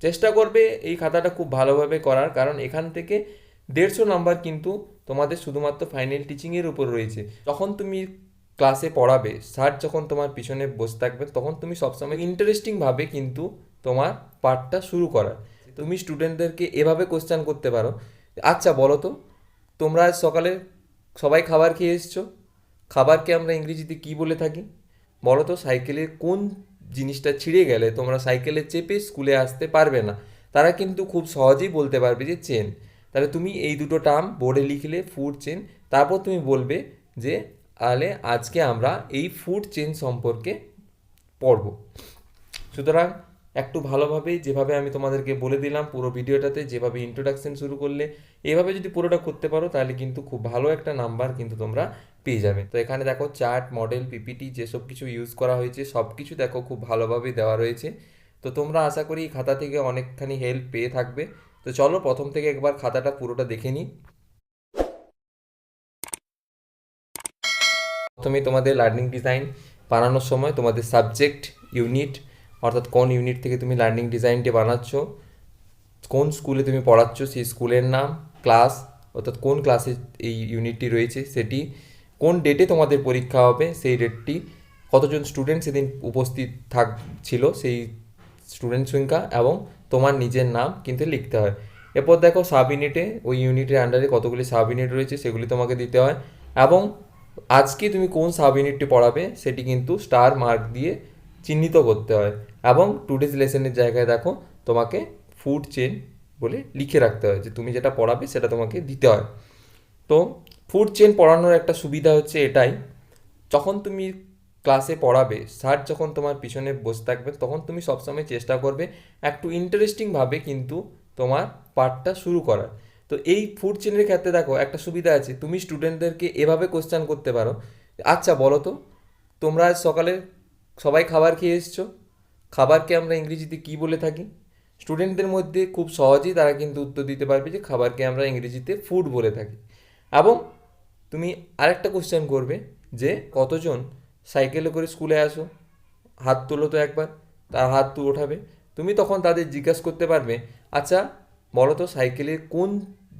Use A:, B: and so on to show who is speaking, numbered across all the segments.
A: চেষ্টা করবে এই খাতাটা খুব ভালোভাবে করার, কারণ এখান থেকে 150 নাম্বার কিন্তু তোমাদের শুধুমাত্র ফাইনাল টিচিংয়ের উপর রয়েছে। যখন তুমি ক্লাসে পড়াবে, স্যার যখন তোমার পিছনে বসে থাকবে, তখন তুমি সবসময় ইন্টারেস্টিংভাবে কিন্তু তোমার পাঠটা শুরু করার। তুমি স্টুডেন্টদেরকে এভাবে কোশ্চেন করতে পারো, আচ্ছা বলো তো, তোমরা আজ সকালে সবাই খাবার খেয়ে এসছো, খাবারকে আমরা ইংরেজিতে কি বলে থাকি? বলো তো, সাইকেলের কোন জিনিসটা ছিঁড়ে গেলে তোমরা সাইকেলে চেপে স্কুলে আসতে পারবে না? তারা কিন্তু খুব সহজেই বলতে পারবে যে চেন। তাহলে তুমি এই দুটো টার্ম বোর্ডে লিখলে, ফুড চেন, তারপর তুমি বলবে যে তাহলে আজকে আমরা এই ফুড চেন সম্পর্কে পড়ব। সুতরাং একটু ভালোভাবে যেভাবে আমি তোমাদেরকে বলে দিলাম পুরো ভিডিওটাতে, যেভাবে ইন্ট্রোডাকশন শুরু করলে, এভাবে যদি পুরোটা করতে পারো তাহলে কিন্তু খুব ভালো একটা নাম্বার কিন্তু তোমরা পেয়ে যাবে। তো এখানে দেখো চার্ট, মডেল, পিপিটি যেসব কিছু ইউজ করা হয়েছে সব কিছু দেখো খুব ভালোভাবে দেওয়া রয়েছে। তো তোমরা আশা করি এই খাতা থেকে অনেকখানি হেল্প পেয়ে থাকবে। তো চলো প্রথম থেকে একবার খাতাটা পুরোটা দেখে নিই। প্রথমে তোমাদের লার্নিং ডিজাইন বানানোর সময় তোমাদের সাবজেক্ট, ইউনিট, অর্থাৎ কোন ইউনিট থেকে তুমি লার্নিং ডিজাইনটি বানাচ্ছ, কোন স্কুলে তুমি পড়াচ্ছ সেই স্কুলের নাম, ক্লাস অর্থাৎ কোন ক্লাসে এই ইউনিটটি রয়েছে সেটি, কোন ডেটে তোমাদের পরীক্ষা হবে সেই ডেটটি, কতজন স্টুডেন্ট সেদিন উপস্থিত ছিল সেই স্টুডেন্ট সংখ্যা এবং তোমার নিজের নাম কিন্তু লিখতে হয়। এরপর দেখো সাব ইউনিটে ওই ইউনিটের আন্ডারে কতগুলি সাব ইউনিট রয়েছে সেগুলি তোমাকে দিতে হয়, এবং আজকে তুমি কোন সাব ইউনিটটি পড়াবে সেটি কিন্তু স্টার মার্ক দিয়ে চিহ্নিত করতে হয়, এবং টুডেজ লেসনের জায়গায় দেখো তোমাকে ফুড চেন বলে লিখে রাখতে হয় যে তুমি যেটা পড়াবে সেটা তোমাকে দিতে হয়। তো ফুড চেন পড়ানোর একটা সুবিধা হচ্ছে এটাই, যখন তুমি ক্লাসে পড়াবে, স্যার যখন তোমার পিছনে বসে থাকবে, তখন তুমি সবসময় চেষ্টা করবে একটু ইন্টারেস্টিংভাবে কিন্তু তোমার পাঠটা শুরু করার। তো এই ফুড চেনের ক্ষেত্রে দেখো একটা সুবিধা আছে, তুমি স্টুডেন্টদেরকে এভাবে কোশ্চেন করতে পারো, আচ্ছা বলো তো, তোমরা আজ সকালে সবাই খাবার খেয়ে এসছো, খাবারকে আমরা ইংরেজিতে কি বলে থাকি? স্টুডেন্টদের মধ্যে খুব সহজেই তারা কিন্তু উত্তর দিতে পারবে যে খাবারকে আমরা ইংরেজিতে ফুড বলে থাকি। এবং তুমি আরেকটা কোশ্চেন করবে যে কতজন সাইকেলে করে স্কুলে আসো, হাত তোলো তো একবার, তার হাত ওঠাবে। তুমি তখন তাদের জিজ্ঞাসা করতে পারবে, আচ্ছা বলো তো, সাইকেলের কোন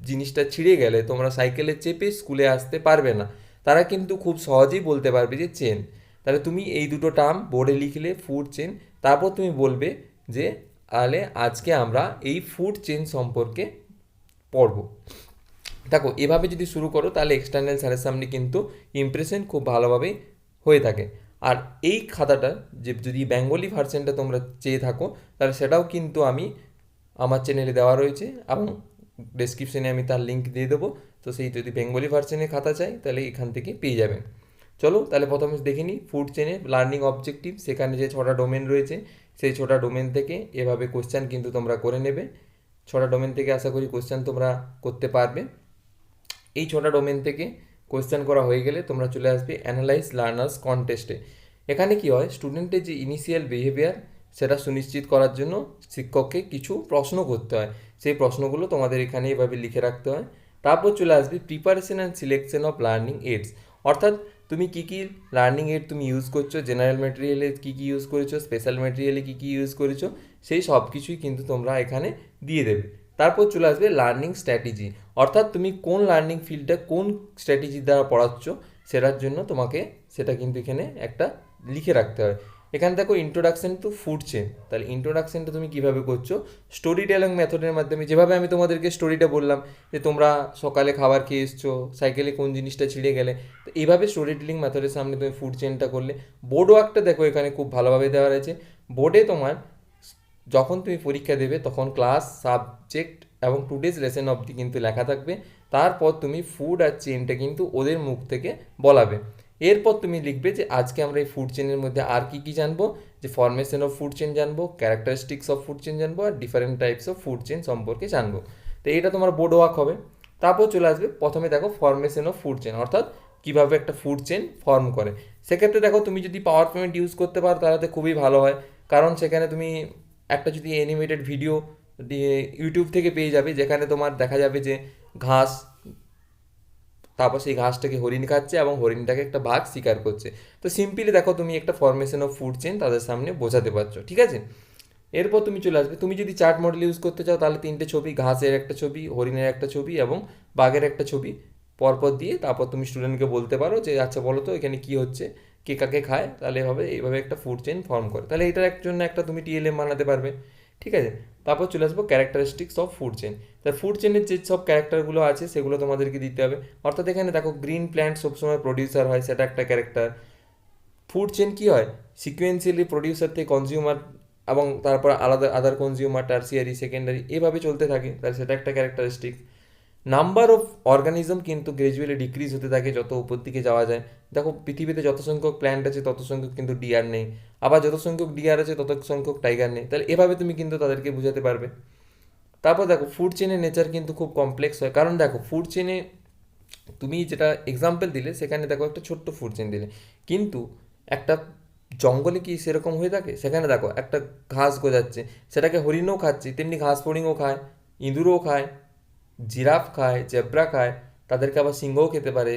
A: জিনিসটা ছিঁড়ে গেলে তোমরা সাইকেলে চেপে স্কুলে আসতে পারবে না? তারা কিন্তু খুব সহজেই বলতে পারবে যে চেন। তাহলে তুমি এই দুটো টার্ম বোর্ডে লিখলে, ফুড চেন, তারপর তুমি বলবে যে তাহলে আজকে আমরা এই ফুড চেন সম্পর্কে পড়ব। দেখো এভাবে যদি শুরু করো তাহলে এক্সটার্নাল স্যারের সামনে কিন্তু ইমপ্রেশন খুব ভালোভাবেই হয়ে থাকে। আর এই খাতাটা যে যদি বেঙ্গলি ভার্সনটা তোমরা চেয়ে থাকো তাহলে সেটাও কিন্তু আমি আমার চ্যানেলে দেওয়া রয়েছে, এবং ডেসক্রিপশনে আমি তার লিঙ্ক দিয়ে দেবো। তো সেই যদি বেঙ্গলি ভার্সনের খাতা চাই তাহলে এখান থেকে পেয়ে যাবেন। চলো তাহলে প্রথমে দেখে নিই ফুড চেনে লার্নিং অবজেক্টিভ, সেখানে যে 6টা ডোমেন রয়েছে সেই 6টা ডোমেন থেকে এভাবে কোশ্চেন কিন্তু তোমরা করে নেবে। 6টা ডোমেন থেকে আশা করি কোশ্চেন তোমরা করতে পারবে। এই 6টা ডোমেন থেকে কোয়েশ্চেন করা হয়ে গেলে তোমরা চলে আসবে অ্যানালাইজ লার্নার্স কন্টেস্টে। এখানে কি হয়, স্টুডেন্টের যে ইনিশিয়াল বিহেভিয়ার সেটা সুনিশ্চিত করার জন্য শিক্ষককে কিছু প্রশ্ন করতে হয়। সেই প্রশ্নগুলো তোমাদের এখানে এভাবে লিখে রাখতে হয়। তারপর চলে আসবে preparation and selection of learning AIDS, অর্থাৎ তুমি কী কী লার্নিং এইড তুমি ইউজ করছো, জেনারেল ম্যাটেরিয়ালে কী কী ইউজ করেছো, স্পেশাল ম্যাটেরিয়ালে কী কী ইউজ করেছো, সেই সব কিছুই কিন্তু তোমরা এখানে দিয়ে দেবে। তারপর চলে আসবে লার্নিং স্ট্র্যাটেজি, অর্থাৎ তুমি কোন লার্নিং ফিল্ডটা কোন স্ট্র্যাটেজি দ্বারা পড়াচ্ছ সেটার জন্য তোমাকে সেটা কিন্তু এখানে একটা লিখে রাখতে হয়। এখানে দেখো ইন্ট্রোডাকশন টু ফুড চেন, তাহলে ইন্ট্রোডাকশনটা তুমি কীভাবে করছো, স্টোরি টেলিং মেথডের মাধ্যমে, যেভাবে আমি তোমাদেরকে স্টোরিটা বললাম যে তোমরা সকালে খাবার খেয়ে এসছো, সাইকেলে কোন জিনিসটা ছিঁড়ে গেলে, তো এইভাবে স্টোরি টেলিং মেথডের সামনে তুমি ফুড চেনটা করলে। বোর্ড ওয়ার্কটা দেখো এখানে খুব ভালোভাবে দেওয়া রয়েছে। বোর্ডে তোমার যখন তুমি পরীক্ষা দেবে তখন ক্লাস, সাবজেক্ট এবং টুডেজ লেসন অবধি কিন্তু লেখা থাকবে। তারপর তুমি ফুড আর চেনটা কিন্তু ওদের মুখ থেকে বলাবে। এরপর তুমি লিখবে যে আজকে আমরা এই ফুড চেনের মধ্যে আর কি কি জানবো, যে ফরমেশন অফ ফুড চেন জানবো, ক্যারেক্টারিস্টিক্স অফ ফুড চেন জানবো, আর different types of food chain সম্পর্কে জানবো। তো এটা তোমার বোর্ড ওয়ার্ক হবে। তারপর চলে আসবে প্রথমে দেখো ফরমেশন অফ ফুড চেন, অর্থাৎ কীভাবে একটা ফুড চেন ফর্ম করে। সেক্ষেত্রে দেখো তুমি যদি পাওয়ার পয়েন্ট ইউজ করতে পারো তাহলে তো খুবই ভালো হয়, কারণ সেখানে তুমি একটা যদি অ্যানিমেটেড ভিডিও দিয়ে ইউটিউব থেকে পেয়ে যাবে, যেখানে তোমার দেখা যাবে যে ঘাস, তারপর সেই ঘাসটাকে হরিণ খাচ্ছে এবং হরিণটাকে একটা বাঘ শিকার করছে। তো সিম্পলি দেখো তুমি একটা ফরমেশন অফ ফুড চেন তাদের সামনে বোঝাতে পারছো, ঠিক আছে। এরপর তুমি চলে আসবে, তুমি যদি চার্ট মডেল ইউজ করতে চাও তাহলে 3টে ছবি, ঘাসের একটা ছবি, হরিণের একটা ছবি এবং বাঘের একটা ছবি পরপর দিয়ে তারপর তুমি স্টুডেন্টকে বলতে পারো যে আচ্ছা বলো তো এখানে কি হচ্ছে, কে কাকে খায়, তাহলে এইভাবে একটা ফুড চেইন ফর্ম করে, তাহলে এটার জন্য একটা তুমি টিএলএম বানাতে পারবে। ঠিক আছে, তারপর চলে আসবো ক্যারেক্টারিস্টিক্স অফ ফুড চেইন। তা ফুড চেইনের যে সব ক্যারেক্টারগুলো আছে সেগুলো তোমাদেরকে দিতে হবে। অর্থাৎ এখানে দেখো গ্রিন প্ল্যান্ট সবসময় প্রডিউসার হয়, সেটা একটা ক্যারেক্টার। ফুড চেইন কী হয়, সিকুয়েন্সিয়ালি প্রডিউসার থেকে কনজিউমার এবং তারপর আলাদা আদার কনজিউমার, টার্সিয়ারি, সেকেন্ডারি, এভাবে চলতে থাকে, তাহলে সেটা একটা ক্যারেক্টারিস্টিক। নাম্বার অফ অর্গানিজম কিন্তু গ্রাজুয়ালি ডিক্রিজ হতে থাকে যত উপর দিকে যাওয়া যায়। দেখো পৃথিবীতে যত সংখ্যক প্ল্যান্ট আছে তত সংখ্যক কিন্তু ডিয়ার নেই, আবার যত সংখ্যক ডিয়ার আছে তত সংখ্যক টাইগার নেই, তাহলে এভাবে তুমি কিন্তু তাদেরকে বোঝাতে পারবে। তারপর দেখো ফুড চেনের নেচার কিন্তু খুব কমপ্লেক্স হয়, কারণ দেখো ফুড চেনে তুমি যেটা এক্সাম্পল দিলে সেখানে দেখো একটা ছোট্ট ফুড চেন দিলে, কিন্তু একটা জঙ্গলে কি সেরকম হয়ে থাকে? সেখানে দেখো একটা ঘাস গজাচ্ছে, সেটাকে হরিণও খাচ্ছে, তেমনি ঘাস ফড়িংও খায়, ইঁদুরও খায়, জিরাফ খায়, জেব্রা খায়, তাদেরকে আবার সিংহও খেতে পারে।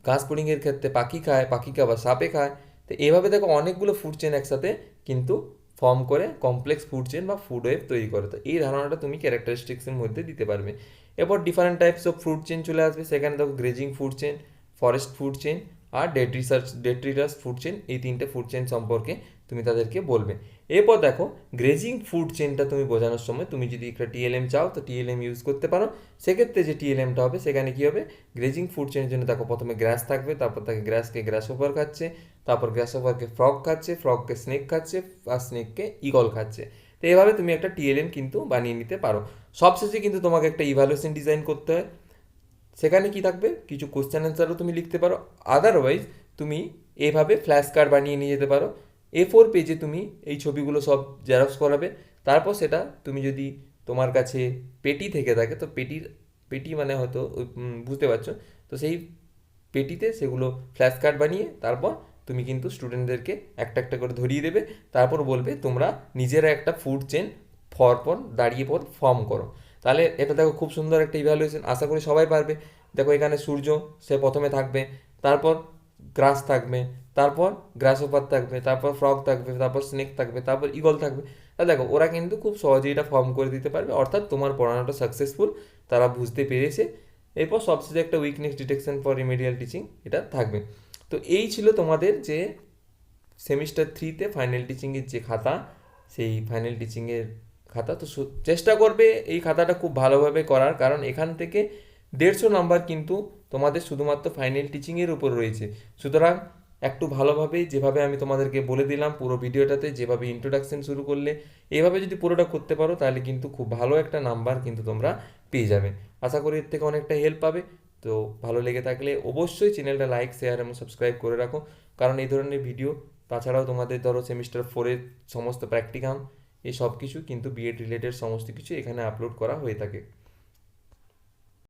A: ঘাস ফড়িংয়ের ক্ষেত্রে পাখি খায়, পাখিকে আবার সাপে খায়। তো এভাবে দেখো অনেকগুলো ফুড চেন একসাথে কিন্তু ফর্ম করে কমপ্লেক্স ফুড চেন বা ফুড ওয়েব তৈরি করে। তো এই ধারণাটা তুমি ক্যারেক্টারিস্টিক্সের মধ্যে দিতে পারবে। এরপর different types of food chain চলে আসবে, সেখানে দেখো grazing food chain, forest food chain আর ডেট্রিটাস ফুড চেন, এই 3টে ফুড চেন সম্পর্কে তুমি তাদেরকে বলবে। এরপর দেখো গ্রেজিং ফুড চেনটা তুমি বোঝানোর সময় তুমি যদি একটা টিএলএম চাও তো টিএলএম ইউজ করতে পারো। সেক্ষেত্রে যে টিএলএমটা হবে সেখানে কী হবে, গ্রেজিং ফুড চেনের জন্য দেখো প্রথমে গ্রাস থাকবে, তারপর তাকে গ্রাসকে গ্রাস ওভার খাচ্ছে, তারপর গ্রাস ওভারকে ফ্রগ খাচ্ছে, ফ্রগকে স্নেক খাচ্ছে, আর স্নেককে ঈগল খাচ্ছে। তো এভাবে তুমি একটা টিএলএম কিন্তু বানিয়ে নিতে পারো। সবশেষে কিন্তু তোমাকে একটা ইভ্যালুয়েশন ডিজাইন করতে হয়, সেখানে কি থাকবে, কিছু কোশ্চেন অ্যান্সারও তুমি লিখতে পারো। আদারওয়াইজ তুমি এইভাবে ফ্ল্যাশ কার্ড বানিয়ে নিয়ে যেতে পারো, A4 পেজে তুমি এই ছবিগুলো সব জেরক্স করাবে। তারপর সেটা তুমি যদি তোমার কাছে পেটি থেকে থাকে তো পেটি মানে হয়তো বুঝতে পারছো, তো সেই পেটিতে সেগুলো ফ্ল্যাশ কার্ড বানিয়ে তারপর তুমি কিন্তু স্টুডেন্টদেরকে একটা একটা করে ধরিয়ে দেবে। তারপর বলবে তোমরা নিজেরা একটা ফুড চেন পর দাঁড়িয়ে পর ফর্ম করো। তাহলে এটা দেখো খুব সুন্দর একটা ইভ্যালুয়েশন, আশা করি সবাই পারবে। দেখো এখানে সূর্য, সে প্রথমে থাকবে, তারপর গ্রাস থাকবে, তারপর গ্রাস ওপার থাকবে, তারপর ফ্রগ থাকবে, তারপর স্নেক থাকবে, তারপর ঈগল থাকবে। তা দেখো ওরা কিন্তু খুব সহজেই এটা ফর্ম করে দিতে পারবে, অর্থাৎ তোমার পড়ানোটা সাকসেসফুল, তারা বুঝতে পেরেছে। এরপর সবশেষে একটা weakness detection for remedial teaching এটা থাকবে। তো এই ছিল তোমাদের যে সেমিস্টার 3-তে ফাইনাল টিচিংয়ের যে খাতা, সেই ফাইনাল টিচিংয়ের খাতা। তো চেষ্টা করবে এই খাতাটা খুব ভালোভাবে করার, কারণ এখান থেকে 150 নাম্বার কিন্তু তোমাদের শুধুমাত্র ফাইনাল টিচিংয়ের উপর রয়েছে। সুতরাং একটু ভালোভাবে যেভাবে আমি তোমাদেরকে বলে দিলাম পুরো ভিডিওটাতে, যেভাবে ইন্ট্রোডাকশন শুরু করলে, এইভাবে যদি পুরোটা করতে পারো তাহলে কিন্তু খুব ভালো একটা নাম্বার কিন্তু তোমরা পেয়ে যাবে। আশা করি এর থেকে অনেকটা হেল্প পাবে। তো ভালো লেগে থাকলে অবশ্যই চ্যানেলটা লাইক, শেয়ার এবং সাবস্ক্রাইব করে রাখো, কারণ এই ধরনের ভিডিও, তাছাড়াও তোমাদের ধরো সেমিস্টার 4-এর সমস্ত প্র্যাকটিকাম, এই সব কিছু কিন্তু বিএড রিলেটেড সমস্ত কিছু এখানে আপলোড করা হয়ে থাকে।